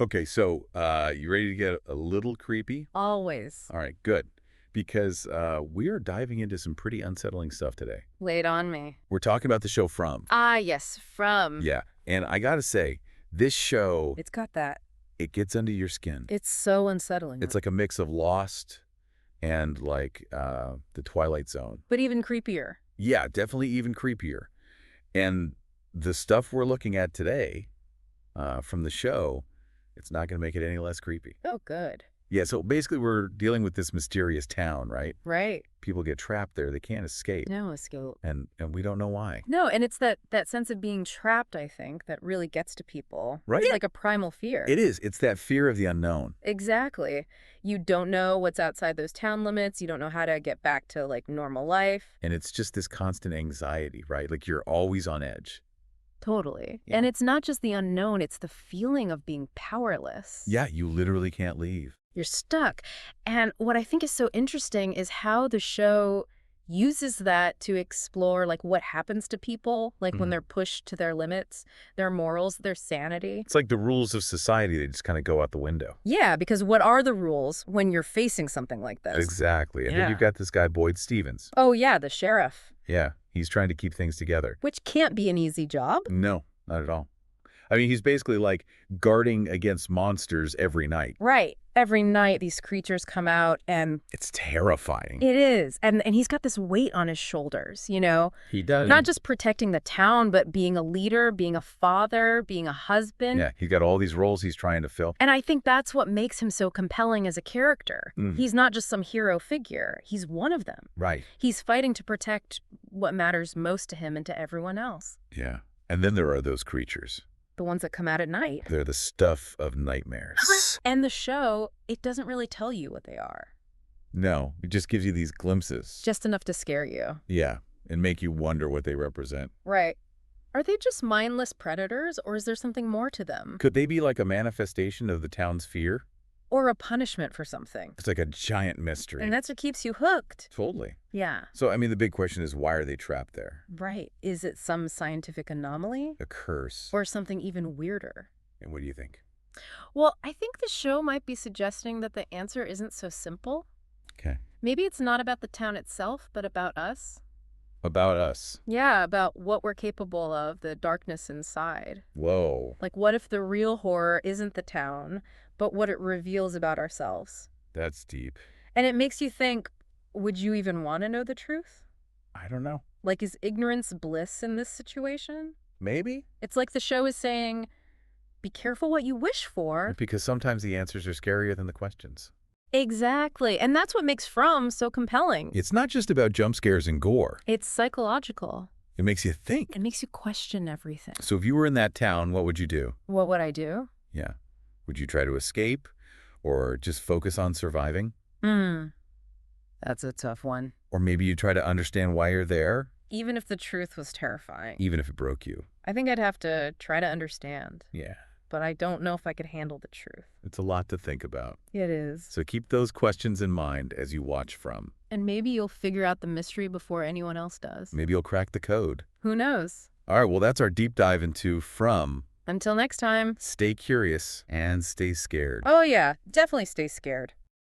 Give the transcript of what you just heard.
Okay, so you ready to get a little creepy? Always. All right, good. Because we are diving into some pretty unsettling stuff today. Lay it on me. We're talking about the show From. Ah, yes, from. Yeah, and I gotta say, this show, It's got that. it gets under your skin. It's so unsettling. It's like a mix of Lost and like the Twilight Zone. But even creepier. Yeah, definitely even creepier. And the stuff we're looking at today from the show, it's not going to make it any less creepy. Oh, good. Yeah, so basically we're dealing with this mysterious town, right? Right. People get trapped there. They can't escape. No escape. And we don't know why. No, and it's that sense of being trapped, I think, that really gets to people. Right. It's like a primal fear. It is. It's that fear of the unknown. Exactly. You don't know what's outside those town limits. You don't know how to get back to, like, normal life. And it's just this constant anxiety, right? Like you're always on edge. Totally. Yeah. And it's not just the unknown, it's the feeling of being powerless. Yeah, you literally can't leave. You're stuck. And what I think is so interesting is how the show uses that to explore like what happens to people, like when Mhm. they're pushed to their limits, their morals, their sanity. It's like the rules of society, they just kind of go out the window. Yeah, because what are the rules when you're facing something like this? Exactly. And then Yeah. you've got this guy, Boyd Stevens. Oh yeah, the sheriff, Yeah, he's trying to keep things together. which can't be an easy job. No, not at all. I mean, he's basically like guarding against monsters every night. Right. Every night these creatures come out and It's terrifying. it is. And he's got this weight on his shoulders, you know? He does. Not just protecting the town, but being a leader, being a father, being a husband. Yeah, he's got all these roles he's trying to fill. And I think that's what makes him so compelling as a character. Mhm. He's not just some hero figure. He's one of them. Right. He's fighting to protect what matters most to him and to everyone else. Yeah. And then there are those creatures. The ones that come out at night. They're the stuff of nightmares. And the show, it doesn't really tell you what they are. No, it just gives you these glimpses. Just enough to scare you. Yeah, and make you wonder what they represent. Right. Are they just mindless predators, or is there something more to them? Could they be like a manifestation of the town's fear? Or a punishment for something? It's like a giant mystery. And that's what keeps you hooked. Totally. Yeah. So, I mean, the big question is, why are they trapped there? Right. Is it some scientific anomaly? A curse. Or something even weirder? And what do you think? Well, I think the show might be suggesting that the answer isn't so simple. Okay. Maybe it's not about the town itself, but about us. About us. Yeah, about what we're capable of, the darkness inside. Whoa. Like, what if the real horror isn't the town, but what it reveals about ourselves? That's deep. And it makes you think, would you even want to know the truth? I don't know. Like, is ignorance bliss in this situation? Maybe? It's like the show is saying, be careful what you wish for. Because sometimes the answers are scarier than the questions. Exactly. And that's what makes From so compelling. It's not just about jump scares and gore. It's psychological. It makes you think. It makes you question everything. So if you were in that town, what would you do? What would I do? Yeah. Would you try to escape or just focus on surviving? That's a tough one. Or maybe you try to understand why you're there, Even if the truth was terrifying, even if it broke you. I think I'd have to try to understand. Yeah. But I don't know if I could handle the truth. It's a lot to think about. It is. So keep those questions in mind as you watch From. And maybe you'll figure out the mystery before anyone else does. Maybe you'll crack the code. Who knows? All right, well, that's our deep dive into From. Until next time. Stay curious and stay scared. Oh yeah, definitely stay scared.